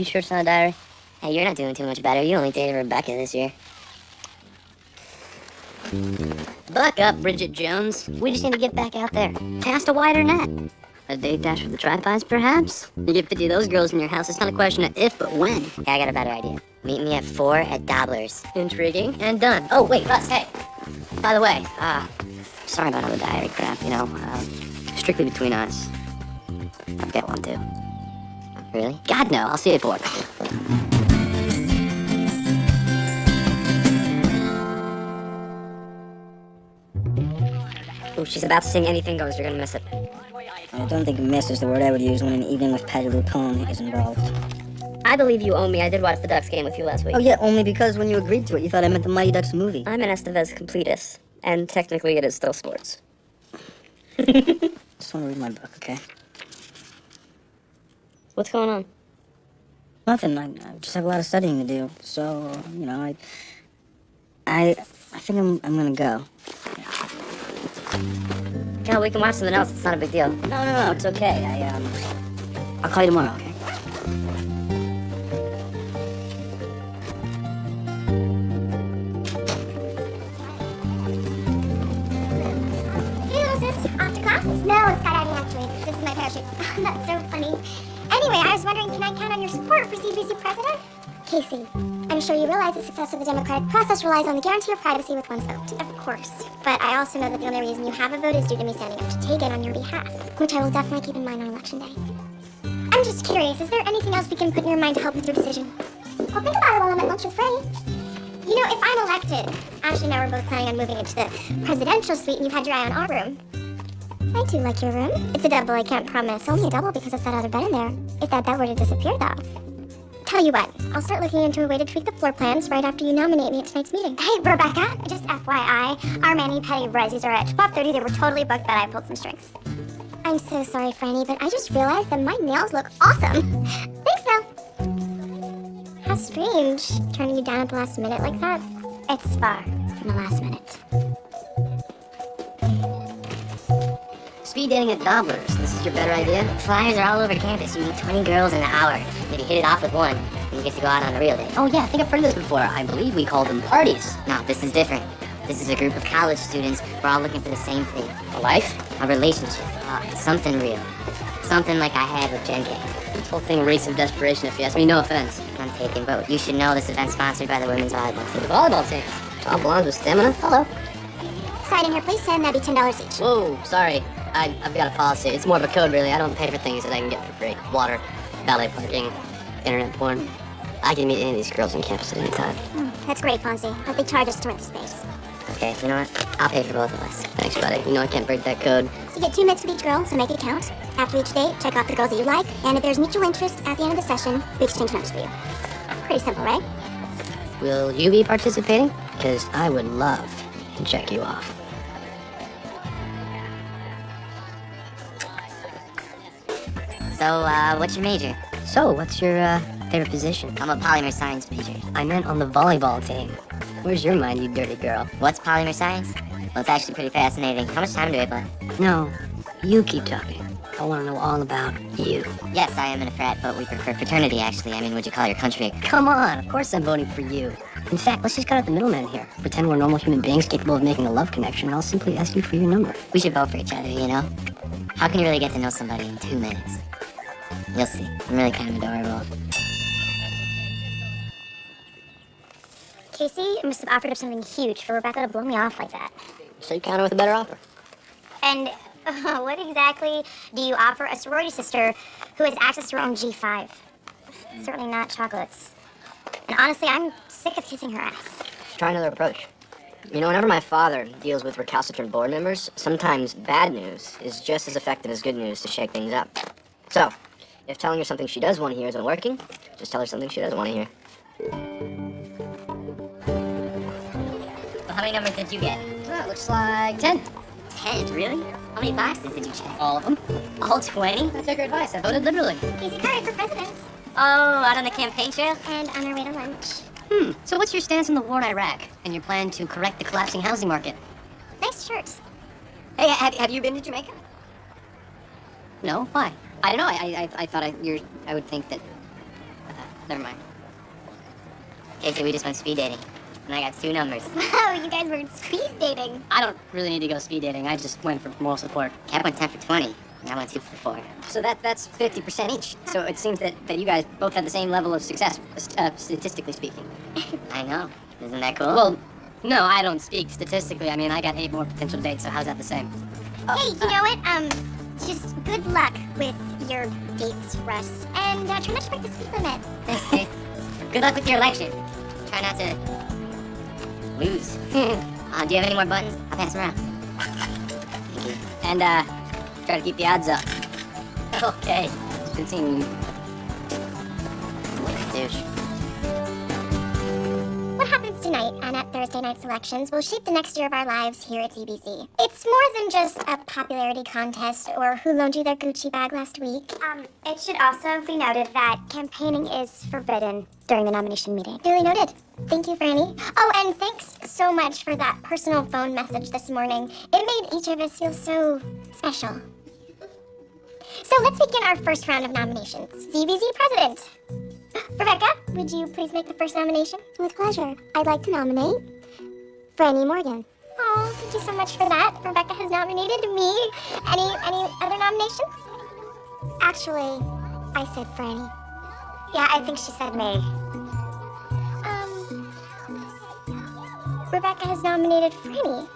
You sure it's not a diary? Hey, you're not doing too much better. You only dated Rebecca this year. Buck up, Bridget Jones. We just need to get back out there. Cast a wider net. A date dash with the tripods, perhaps? You get 50 of those girls in your house. It's not a question of if, but when. Okay, I got a better idea. Meet me at 4 at Dobbler's. Intriguing and done. Oh, wait, Russ, hey. By the way, sorry about all the diary crap, you know. Strictly between us. I'll get one, too. Really? God, no. I'll see you at 4. Ooh, she's about to sing Anything Goes. You're gonna miss it. I don't think miss is the word I would use when an evening with Patty LuPone is involved. I believe you owe me. I did watch the Ducks game with you last week. Oh yeah, only because when you agreed to it, you thought I meant the Mighty Ducks movie. I'm an Estevez completist, and technically it is still sports. Just want to read my book, okay? What's going on? Nothing. I just have a lot of studying to do. So, you know, I think I'm gonna go. Yeah, we can watch something else. It's not a big deal. No, it's okay. I'll call you tomorrow, okay? Off to class? No, skydiving actually. This is my parachute. That's so funny. Anyway, I was wondering, can I count on your support for CBC president? Casey, I'm sure you realize the success of the democratic process relies on the guarantee of privacy with one's vote. Of course. But I also know that the only reason you have a vote is due to me standing up to take it on your behalf, which I will definitely keep in mind on election day. I'm just curious, is there anything else we can put in your mind to help with your decision? I'll think about it while I'm at lunch with Freddie. You know, if I'm elected, Ashley and I were both planning on moving into the presidential suite and you've had your eye on our room. I do like your room. It's a double, I can't promise. Only a double because of that other bed in there. If that bed were to disappear, though. Tell you what, I'll start looking into a way to tweak the floor plans right after you nominate me at tonight's meeting. Hey, Rebecca, just FYI, our mani-pedi Brizzies are at 12:30. They were totally booked, but I pulled some strings. I'm so sorry, Franny, but I just realized that my nails look awesome. Thanks, though. How strange, turning you down at the last minute like that. It's far from the last minute. Speed dating at Dobbler's. This is your better idea? Flyers are all over campus. You meet 20 girls in an hour. If you hit it off with one, then you get to go out on a real date. Oh, yeah, I think I've heard of this before. I believe we call them parties. No, this is different. This is a group of college students. We're all looking for the same thing. A life? A relationship. Something real. Something like I had with Jen K. This whole thing reeks of desperation, if you ask me. No offense. I'm taking both. You should know this event's sponsored by the women's volleyball team. The volleyball team. Tall blondes with stamina. Hello. Sign in here, please, and that'd be $10 each. Whoa, sorry. I've got a policy. It's more of a code, really. I don't pay for things that I can get for free. Water, valet parking, internet porn. I can meet any of these girls on campus at any time. That's great, Fonzie, but they charge us to rent the space. Okay, you know what? I'll pay for both of us. Thanks, buddy. You know I can't break that code. So you get 2 minutes with each girl, so make it count. After each date, check off the girls that you like, and if there's mutual interest at the end of the session, we exchange numbers for you. Pretty simple, right? Will you be participating? Because I would love to check you off. So, what's your major? So, what's your, favorite position? I'm a polymer science major. I meant on the volleyball team. Where's your mind, you dirty girl? What's polymer science? Well, it's actually pretty fascinating. How much time do we have left? No, you keep talking. I want to know all about you. Yes, I am in a frat, but we prefer fraternity, actually. I mean, would you call your country a... Come on, of course I'm voting for you. In fact, let's just cut out the middleman here. Pretend we're normal human beings capable of making a love connection, and I'll simply ask you for your number. We should vote for each other, you know? How can you really get to know somebody in 2 minutes? You'll see. I'm really kind of adorable. Casey, you must have offered up something huge for Rebecca to blow me off like that. So you counter with a better offer. And what exactly do you offer a sorority sister who has access to her own G5? Certainly not chocolates. And honestly, I'm sick of kissing her ass. Let's try another approach. You know, whenever my father deals with recalcitrant board members, sometimes bad news is just as effective as good news to shake things up. So, if telling her something she does want to hear isn't working, just tell her something she doesn't want to hear. Well, how many numbers did you get? Well, looks like 10. 10, really? How many boxes did you check? All of them. All 20? I took her advice. I voted liberally. Casey Curry for president. Oh, out on the campaign trail? And on our way to lunch. So what's your stance on the war in Iraq and your plan to correct the collapsing housing market? Nice shirt. Hey, have you been to Jamaica? No? Why? I don't know. I thought I would think that never mind. Casey, we just went speed dating. And I got 2 numbers. Wow, you guys were speed dating. I don't really need to go speed dating. I just went for moral support. Cap went 10 for 20. And I went 2 for 4. So that's 50% each. So it seems that you guys both have the same level of success, statistically speaking. I know. Isn't that cool? Well, no, I don't speak statistically. I mean, I got 8 more potential dates, so how's that the same? Hey, you know what? Just good luck with your dates, Russ. And try not to break the speed limit. Thanks, Kate. Good luck with your election. Try not to lose. Do you have any more buttons? I'll pass them around. Thank you. And, try to keep the odds up. Okay, continue. Douche. What happens tonight and at Thursday night's elections will shape the next year of our lives here at CBC. It's more than just a popularity contest or who loaned you their Gucci bag last week. It should also be noted that campaigning is forbidden during the nomination meeting. Duly noted. Thank you, Franny. Oh, and thanks so much for that personal phone message this morning. It made each of us feel so special. So let's begin our first round of nominations. CBZ President. Rebecca, would you please make the first nomination? With pleasure. I'd like to nominate Franny Morgan. Oh, thank you so much for that. Rebecca has nominated me. Any other nominations? Actually, I said Franny. Yeah, I think she said me. Rebecca has nominated Franny.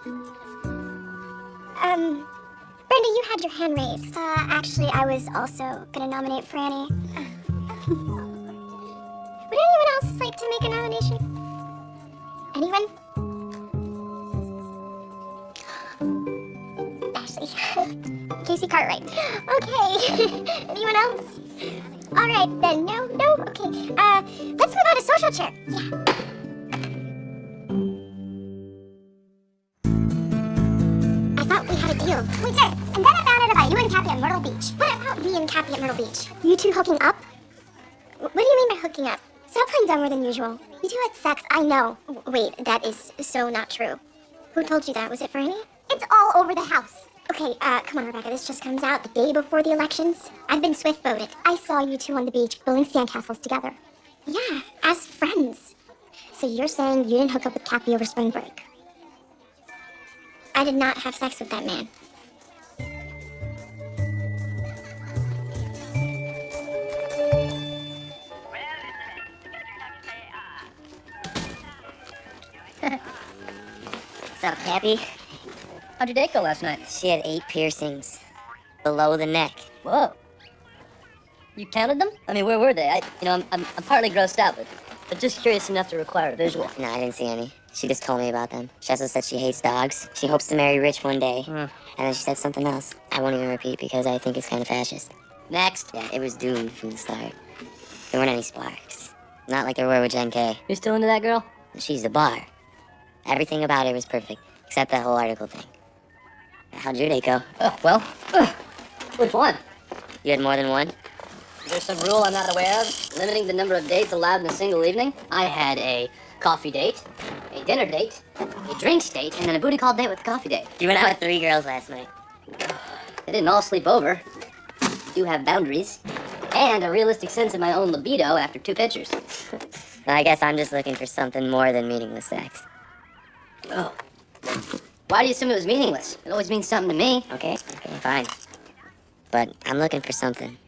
Brenda, you had your hand raised. Actually, I was also gonna nominate Franny. Would anyone else like to make a nomination? Anyone? Ashley. Casey Cartwright. Okay. Anyone else? All right, then. No? Okay. Let's move on to social chair. Yeah. I thought we had a deal. We did. And then I found out about you and Cappy at Myrtle Beach. What about me and Cappy at Myrtle Beach? You two hooking up? What do you mean by hooking up? Stop playing dumber than usual. You two had sex, I know. Wait, that is so not true. Who told you that? Was it Franny? It's all over the house. Okay, come on, Rebecca. This just comes out the day before the elections. I've been Swift voted. I saw you two on the beach building sandcastles together. Yeah, as friends. So you're saying you didn't hook up with Cappy over spring break? I did not have sex with that man. What's up, Cappy? How'd your date go last night? She had 8 piercings. Below the neck. Whoa. You counted them? I mean, where were they? I'm partly grossed out, but just curious enough to require a visual. No, I didn't see any. She just told me about them. She also said she hates dogs. She hopes to marry rich one day. And then she said something else. I won't even repeat because I think it's kind of fascist. Next. Yeah, it was doomed from the start. There weren't any sparks. Not like there were with Jen K. You still into that girl? She's the bar. Everything about it was perfect, except that whole article thing. How'd your date go? Which one? You had more than one? Is there some rule I'm not aware of, limiting the number of dates allowed in a single evening? I had a coffee date, a dinner date, a drinks date, and then a booty call date with a coffee date. You went out with 3 girls last night. They didn't all sleep over. I do have boundaries, and a realistic sense of my own libido after 2 pictures. I guess I'm just looking for something more than meaningless sex. Oh. Why do you assume it was meaningless? It always means something to me. Okay, fine. But I'm looking for something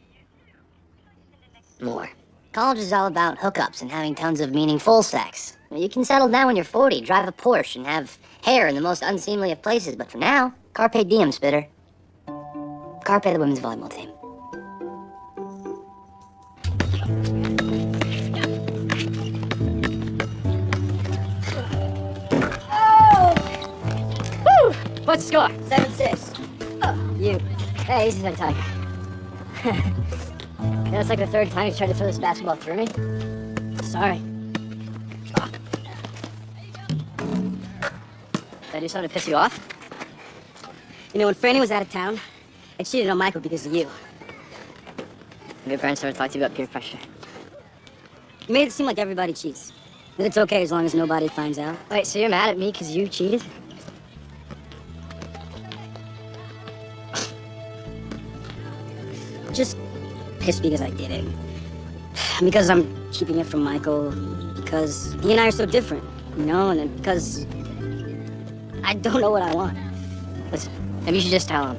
more. College is all about hookups and having tons of meaningful sex. You can settle down when you're 40, drive a Porsche, and have hair in the most unseemly of places. But for now, carpe diem, Spitter. Carpe the women's volleyball team. What's the score? 7-6. Oh, you. Hey, easy on Tiger. That's like the 3rd time he's tried to throw this basketball through me. Sorry. Did I do something to piss you off? You know, when Franny was out of town, I cheated on Michael because of you. Have your parents ever talked to you about peer pressure? You made it seem like everybody cheats. That it's okay as long as nobody finds out. Wait, so you're mad at me because you cheated? Just pissed because I did it. Because I'm keeping it from Michael, because he and I are so different, you know, and because I don't know what I want. Listen, maybe you should just tell him.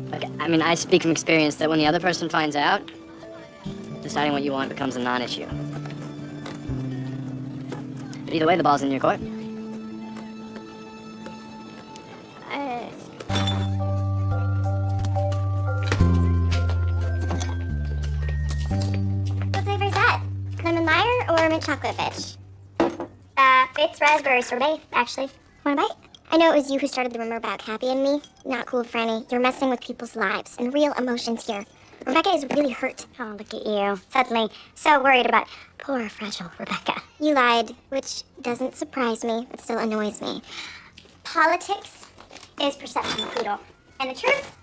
Like, I mean, I speak from experience that when the other person finds out, deciding what you want becomes a non-issue. But either way, the ball's in your court. What flavor is that? Lemon Meyer or mint chocolate, bitch? It's raspberry sorbet, actually. Want a bite? I know it was you who started the rumor about Cappy and me. Not cool, Franny. You're messing with people's lives and real emotions here. Rebecca is really hurt. Oh, look at you. Suddenly, so worried about poor, fragile Rebecca. You lied, which doesn't surprise me, but still annoys me. Politics is perception, Poodle. And the truth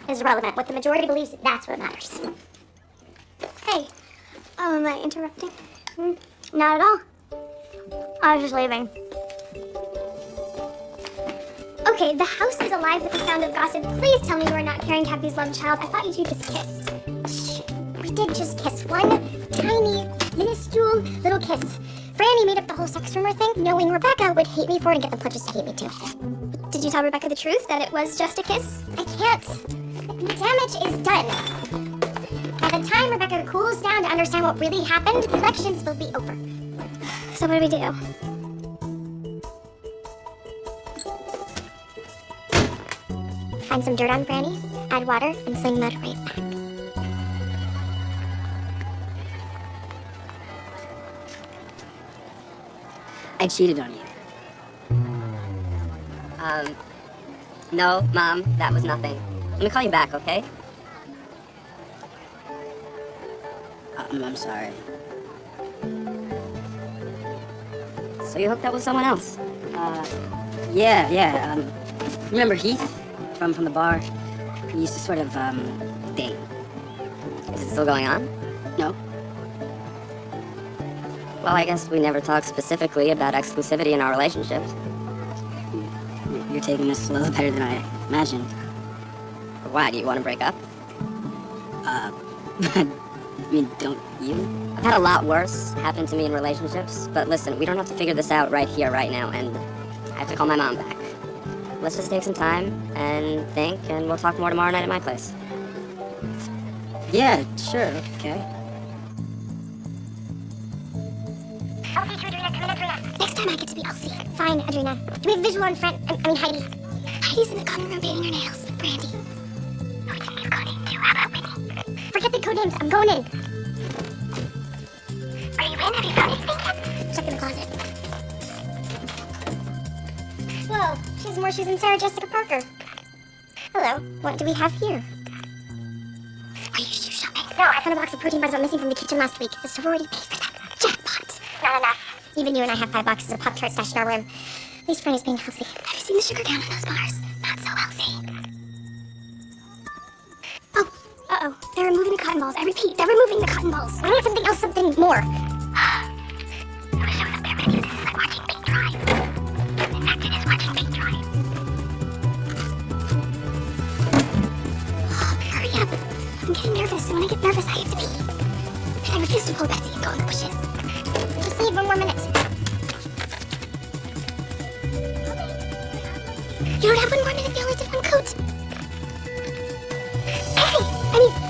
is relevant. What the majority believes, that's what matters. Hey, am I interrupting? Not at all. I was just leaving. Okay, the house is alive with the sound of gossip. Please tell me you are not carrying Cappy's love child. I thought you two just kissed. Shh, we did just kiss. One tiny, minuscule little kiss. Franny made up the whole sex rumor thing, knowing Rebecca would hate me for it and get the pledges to hate me too. Did you tell Rebecca the truth, that it was just a kiss? I can't. The damage is done. By the time Rebecca cools down to understand what really happened, elections will be over. So what do we do? Find some dirt on Franny, add water, and sling mud right back. I cheated on you. No, Mom, that was nothing. Let me call you back, okay? I'm sorry. So you hooked up with someone else? Yeah. Remember Heath from the bar? We used to sort of, date. Is it still going on? No? Well, I guess we never talked specifically about exclusivity in our relationship. You're taking this a little better than I imagined. Why, do you want to break up? I mean, don't you? I've had a lot worse happen to me in relationships, but listen, we don't have to figure this out right here, right now, and I have to call my mom back. Let's just take some time and think, and we'll talk more tomorrow night at my place. Yeah, sure, okay. Elsie to Adrena, come in, Adrena. Next time I get to be Elsie. Fine, Adrena. Do we have visual on Heidi? Heidi's in the common room painting her nails. Brandy. Oh, we can give code name too. How about Whitney? Forget the code names. I'm going in. Are you in? Have you found anything yet? Check in the closet. Whoa, she has more shoes than Sarah Jessica Parker. Hello, what do we have here? Are you shoe shopping? No, I found a box of protein bars that went missing from the kitchen last week. The sorority paid for them. Jackpot. Not enough. Even you and I have 5 boxes of Pop-Tarts stashed in our room. At least Franny's being healthy. Have you seen the sugar count on those bars? Not so healthy. Oh, uh-oh. They're removing the cotton balls. I repeat, they're removing the cotton balls. I need something else, something more. I wish I was up there with you. This is like watching paint dry. In fact, it is watching paint dry. Oh, hurry up. I'm getting nervous, and when I get nervous, I have to pee. And I refuse to pull Betsy and go in the bushes. Just need 1 more minute. You don't have 1 more minute, you only did 1 coat.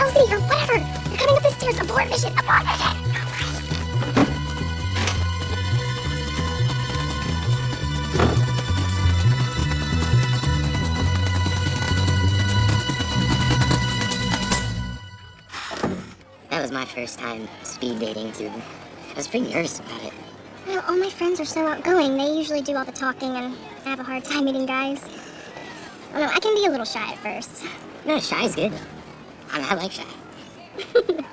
Elsie, or whatever. You're coming up the stairs. Abort mission. Abort mission. That was my first time speed dating, too. I was pretty nervous about it. Well, all my friends are so outgoing. They usually do all the talking, and I have a hard time meeting guys. I don't know, I can be a little shy at first. No, shy's good. I like shy.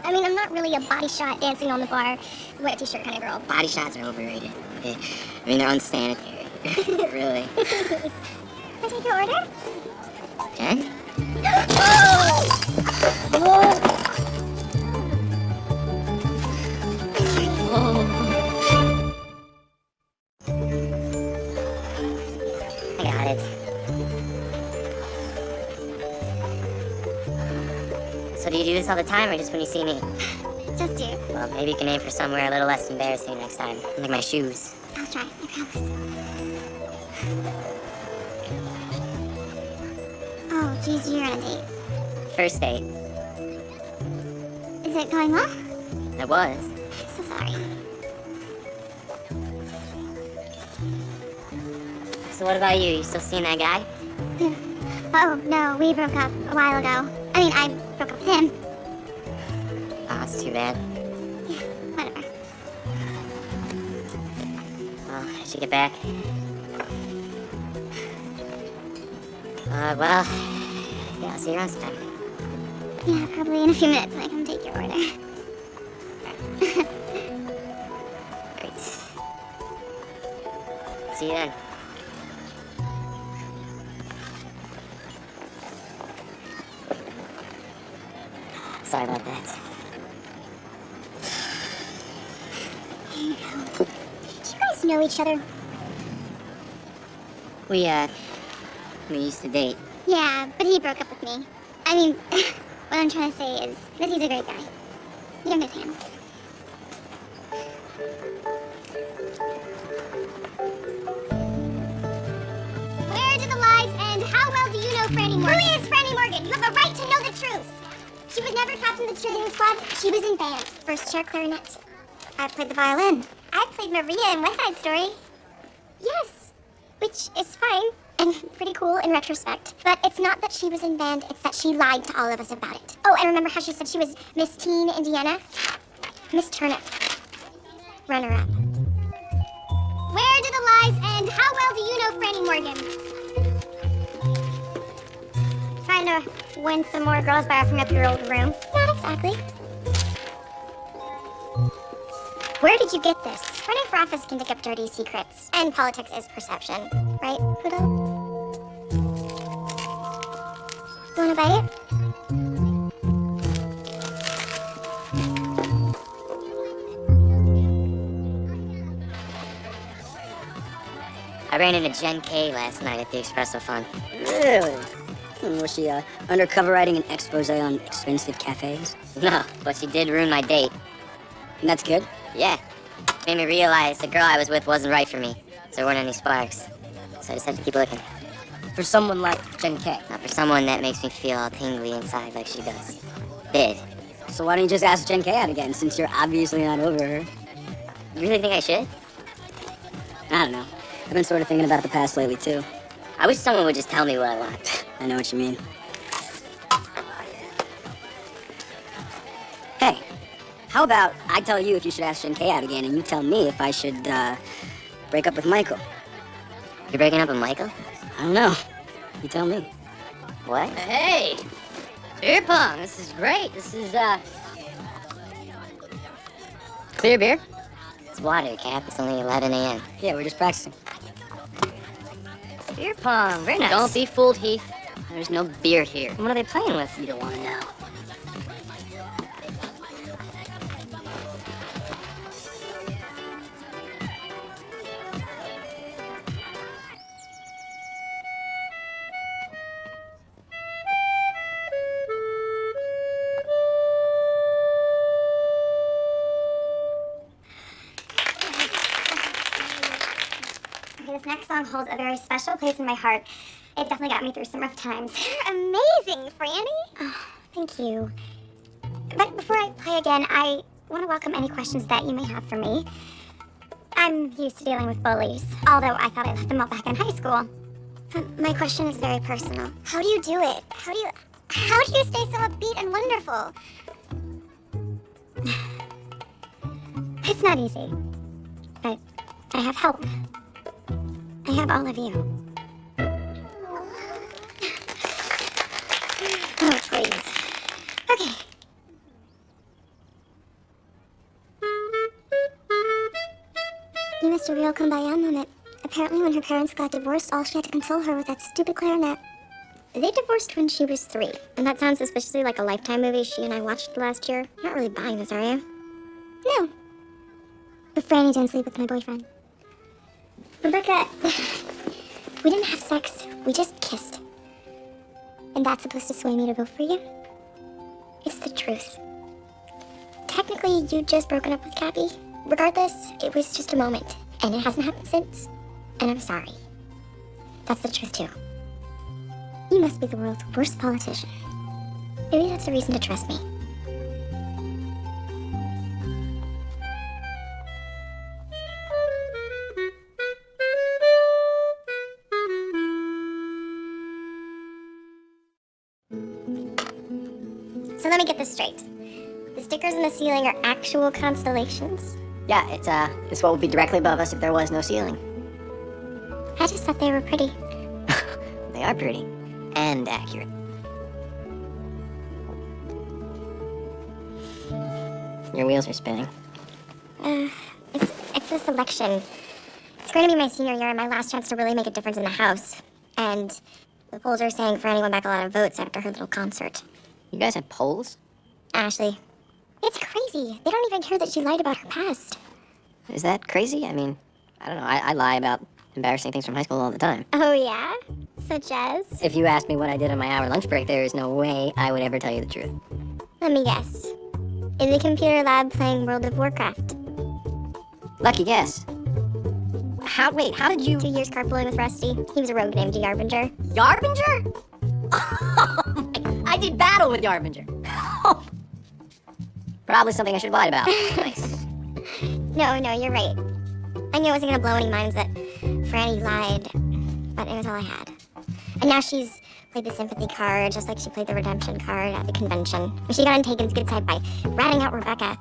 I mean, I'm not really a body shot dancing on the bar, wet t-shirt kind of girl. Body shots are overrated. I mean, they're unsanitary. Really. Can I take your order? Okay? I got it. So do you do this all the time or just when you see me? Just you. Well, maybe you can aim for somewhere a little less embarrassing next time. Like my shoes. I'll try, I promise. Oh, geez, you're on a date. First date. Is it going well? I was. I'm so sorry. So what about you? You still seeing that guy? Oh, no, we broke up a while ago. I mean, I broke up with him. Oh, that's too bad. Whatever. Well, I should get back. Well, yeah, I'll see you around sometime. Yeah, probably in a few minutes when I come take your order. Great. See you then. Sorry about that. Do you guys know each other? We used to date. Yeah, but he broke up with me. I mean, what I'm trying to say is that he's a great guy. You're in good hands. Where do the lies end? How well do you know Franny Morgan? Who is Franny Morgan? You have a right to know the truth. She was never captain of the cheerleading squad. She was in band. First chair clarinet. I played the violin. I played Maria in West Side Story. Yes, which is fine and pretty cool in retrospect. But it's not that she was in band, it's that she lied to all of us about it. Oh, and remember how she said she was Miss Teen Indiana? Miss Turnip. Runner-up. Where do the lies end? How well do you know Franny Morgan? Trying to win some more girls by offering up your old room? Not exactly. Where did you get this? Running for office can dig up dirty secrets. And politics is perception. Right, Pluto? Wanna bite it? I ran into Jen K last night at the Espresso Fund. Really? Was she undercover writing an expose on expensive cafes? No, but she did ruin my date. And that's good. Yeah. Made me realize the girl I was with wasn't right for me. So there weren't any sparks. So I just had to keep looking. For someone like Jen K. Not for someone that makes me feel all tingly inside like she does. Did. So why don't you just ask Jen K out again, since you're obviously not over her? You really think I should? I don't know. I've been sort of thinking about the past lately, too. I wish someone would just tell me what I want. I know what you mean. Hey, how about I tell you if you should ask Jen K out again, and you tell me if I should, break up with Michael? You're breaking up with Michael? I don't know. You tell me. What? Hey! Beer pong, this is great. This is, clear beer? It's water, Cap. It's only 11 a.m. Yeah, we're just practicing. Beer pong, very nice. Don't be fooled, Heath. There's no beer here. What are they playing with? You don't want to know. Okay, this next song holds a very special place in my heart. It definitely got me through some rough times. You're amazing, Franny. Oh, thank you. But before I play again, I want to welcome any questions that you may have for me. I'm used to dealing with bullies, although I thought I left them all back in high school. My question is very personal. How do you do it? How do you stay so upbeat and wonderful? It's not easy, but I have help. I have all of you. Oh, please. Okay. You missed a real kumbaya moment. Apparently, when her parents got divorced, all she had to console her was that stupid clarinet. They divorced when she was 3, and that sounds suspiciously like a Lifetime movie she and I watched last year. You're not really buying this, are you? No. But Franny didn't sleep with my boyfriend. Rebecca, we didn't have sex. We just kissed. And that's supposed to sway me to vote for you? It's the truth. technically, you'd just broken up with Cappy. Regardless, it was just a moment, and it hasn't happened since. And I'm sorry. That's the truth, too. You must be the world's worst politician. Maybe that's a reason to trust me. So let me get this straight. The stickers in the ceiling are actual constellations? Yeah, it's what would be directly above us if there was no ceiling. I just thought they were pretty. They are pretty. And accurate. Your wheels are spinning. It's this election. It's going to be my senior year and my last chance to really make a difference in the House. And the polls are saying Franny won back a lot of votes after her little concert. You guys have polls? Ashley, it's crazy. They don't even care that she lied about her past. Is that crazy? I mean, I don't know. I lie about embarrassing things from high school all the time. Oh, yeah? Such as? If you asked me what I did on my hour lunch break, there is no way I would ever tell you the truth. Let me guess. In the computer lab playing World of Warcraft. Lucky guess. How did you... 2 years carpooling with Rusty. He was a rogue named Yarbinger. Yarbinger? I did battle with Yarbinger. Probably something I should have lied about. Nice. No, you're right. I knew I wasn't gonna blow any minds that Franny lied, but it was all I had. And now she's played the sympathy card, just like she played the redemption card at the convention. She got on Taken's good side by ratting out Rebecca.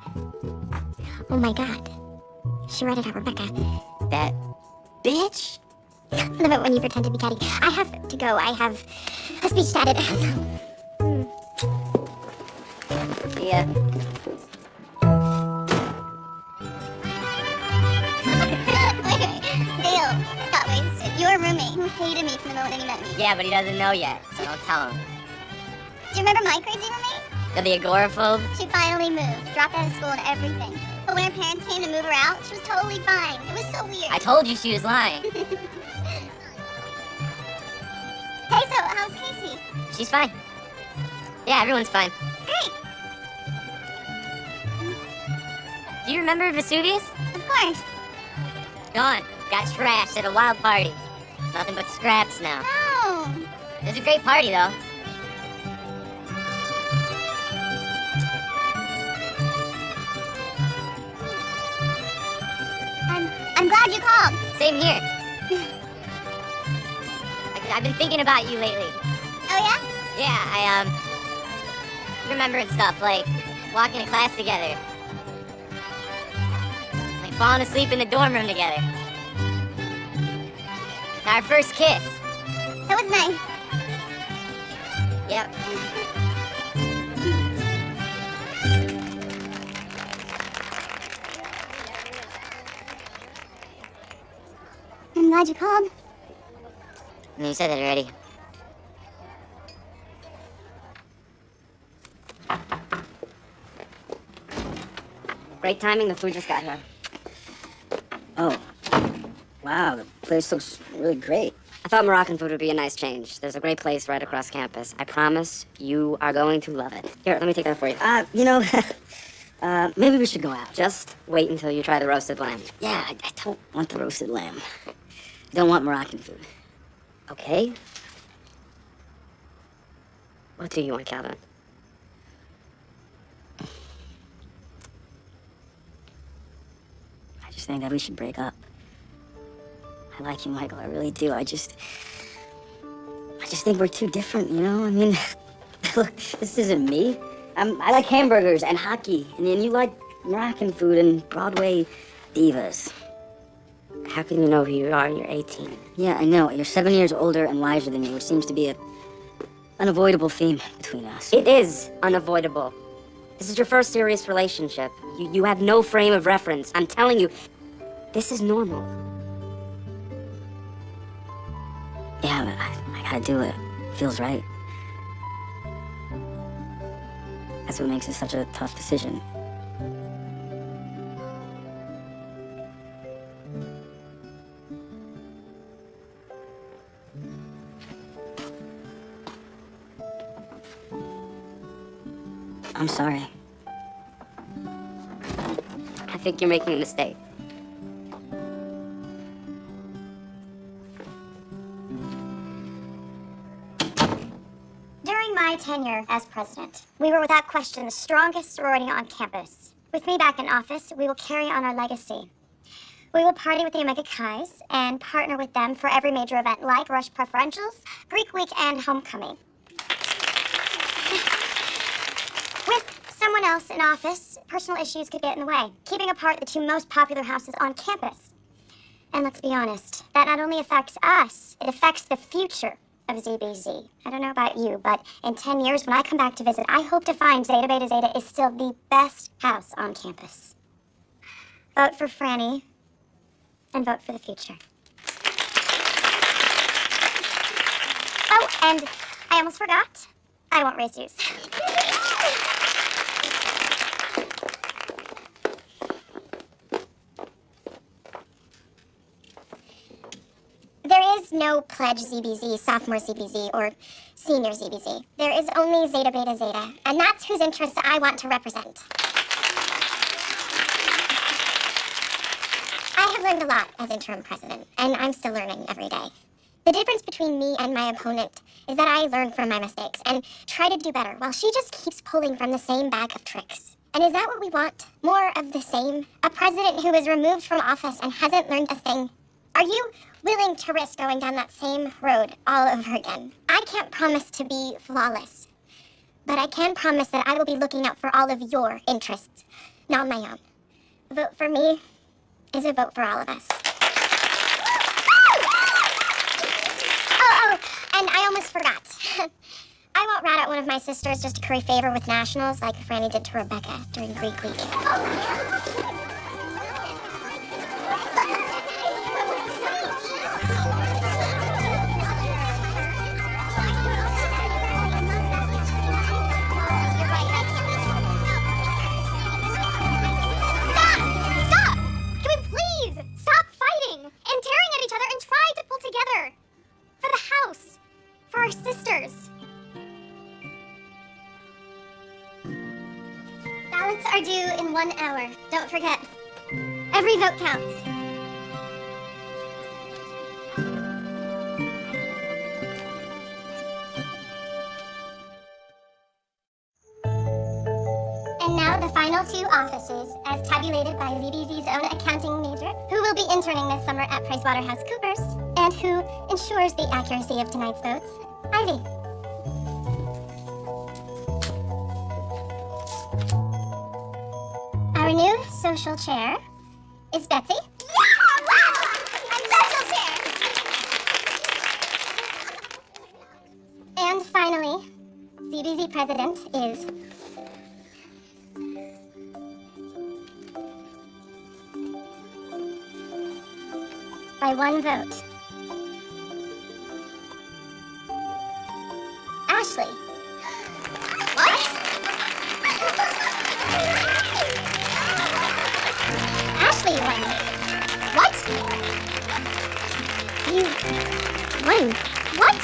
Oh my god. She ratted out Rebecca. That bitch? I love it when you pretend to be catty. I have to go. I have a speech to edit. Yeah. Wait. Dale, got wasted. Your roommate who hated me from the moment that he met me. Yeah, but he doesn't know yet, so don't tell him. Do you remember my crazy roommate? The agoraphobe? She finally moved, dropped out of school and everything. But when her parents came to move her out, she was totally fine. It was so weird. I told you she was lying. Hey, so how's Casey? She's fine. Yeah, everyone's fine. Great. Do you remember Vesuvius? Of course. Gone. Got trashed at a wild party. Nothing but scraps now. No. It was a great party, though. I'm glad you called. Same here. I've been thinking about you lately. Oh, yeah? Yeah, I remembering stuff like walking to class together. Like falling asleep in the dorm room together. Our first kiss. That was nice. Yep. I'm glad you called. You said that already. Great timing, the food just got here. Oh, wow, the place looks really great. I thought Moroccan food would be a nice change. There's a great place right across campus. I promise you are going to love it. Here, let me take that for you. Maybe we should go out. Just wait until you try the roasted lamb. Yeah, I don't want the roasted lamb. I don't want Moroccan food. Okay? What do you want, Calvin? I just think that we should break up. I like you, Michael, I really do. I just think we're too different, you know? I mean, look, this isn't me. I like hamburgers and hockey, and then you like Moroccan food and Broadway divas. How can you know who you are when you're 18? Yeah, I know. You're 7 years older and wiser than me, which seems to be an unavoidable theme between us. It is unavoidable. This is your first serious relationship. You have no frame of reference. I'm telling you, this is normal. Yeah, but I gotta do it. Feels right. That's what makes it such a tough decision. I'm sorry. think you're making a mistake. During my tenure as president, we were without question the strongest sorority on campus. With me back in office, we will carry on our legacy. We will party with the Omega Chi's and partner with them for every major event like Rush Preferentials, Greek Week, and Homecoming. With someone else in office, personal issues could get in the way, keeping apart the two most popular houses on campus. And let's be honest, that not only affects us, it affects the future of ZBZ. I don't know about you, but in 10 years, when I come back to visit, I hope to find Zeta Beta Zeta is still the best house on campus. Vote for Franny, and vote for the future. Oh, and I almost forgot. I won't raise dues. There is no pledge ZBZ, sophomore ZBZ, or senior ZBZ. There is only Zeta Beta Zeta, and that's whose interests I want to represent. I have learned a lot as interim president, and I'm still learning every day. The difference between me and my opponent is that I learn from my mistakes and try to do better, while she just keeps pulling from the same bag of tricks. And is that what we want? More of the same? A president who was removed from office and hasn't learned a thing? Are you willing to risk going down that same road all over again? I can't promise to be flawless, but I can promise that I will be looking out for all of your interests, not my own. Vote for me is a vote for all of us. Oh, and I almost forgot. I won't rat out one of my sisters just to curry favor with nationals like Franny did to Rebecca during Greek Week. Our sisters. Ballots are due in 1 hour. Don't forget. Every vote counts. And now the final two offices, as tabulated by ZBZ's own accounting major, who will be interning this summer at PricewaterhouseCoopers, and who ensures the accuracy of tonight's votes. Ivy. Our new social chair is Betsy. Yeah! Wow! I'm social chair! And finally, ZBZ president is... by one vote. Ashley. What? Ashley won. What? You won. What?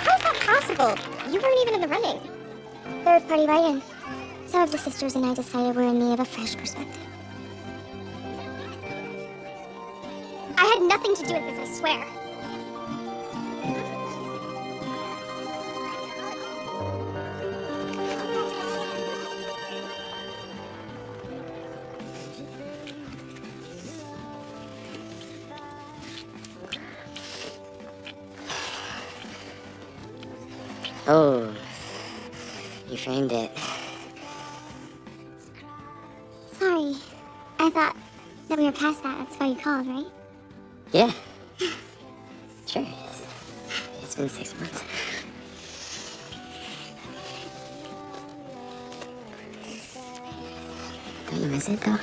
How is that possible? You weren't even in the running. Third party write-in. Some of the sisters and I decided we're in need of a fresh perspective. I had nothing to do with this, I swear. Oh, you framed it. Sorry. I thought that we were past that. That's why you called, right? Yeah. Sure. It's been 6 months. Don't you miss it, though?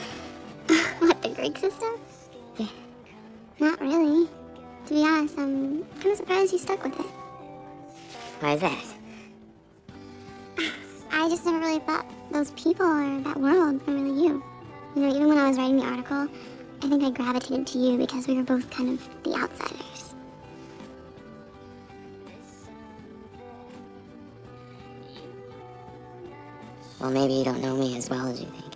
What, the Greek system? Yeah. Not really. To be honest, I'm kind of surprised you stuck with it. Why is that? I just never really thought those people or that world were really you. You know, even when I was writing the article, I think I gravitated to you because we were both kind of the outsiders. Well, maybe you don't know me as well as you think.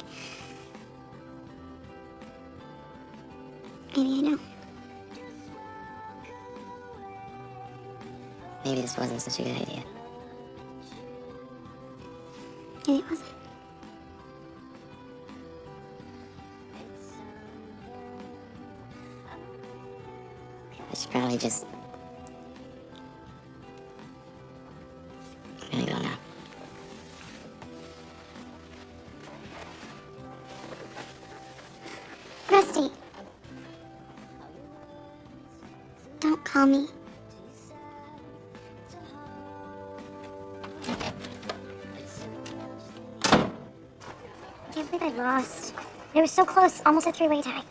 Maybe I know. Maybe this wasn't such a good idea. Maybe it wasn't. I should probably just... I'm gonna go now. Rusty. Don't call me. I can't believe I lost. It was so close, almost a three-way tie.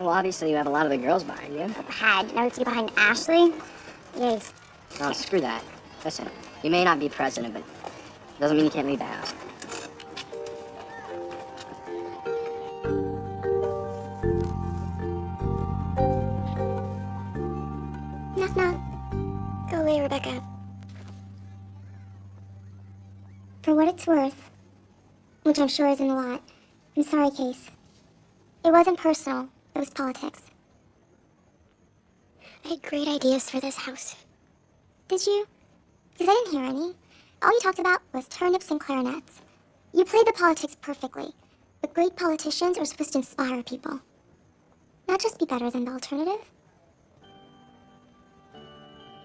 Well, obviously you have a lot of the girls behind you. Had. Now we have to get behind Ashley. Yikes. Oh, screw that. Listen, you may not be president, but doesn't mean you can't lead the house. Knock, knock. Go away, Rebecca. For what it's worth, which I'm sure isn't a lot, I'm sorry, Case. It wasn't personal. It was politics. I had great ideas for this house. Did you? Because I didn't hear any. All you talked about was turnips and clarinets. You played the politics perfectly, but great politicians are supposed to inspire people. Not just be better than the alternative.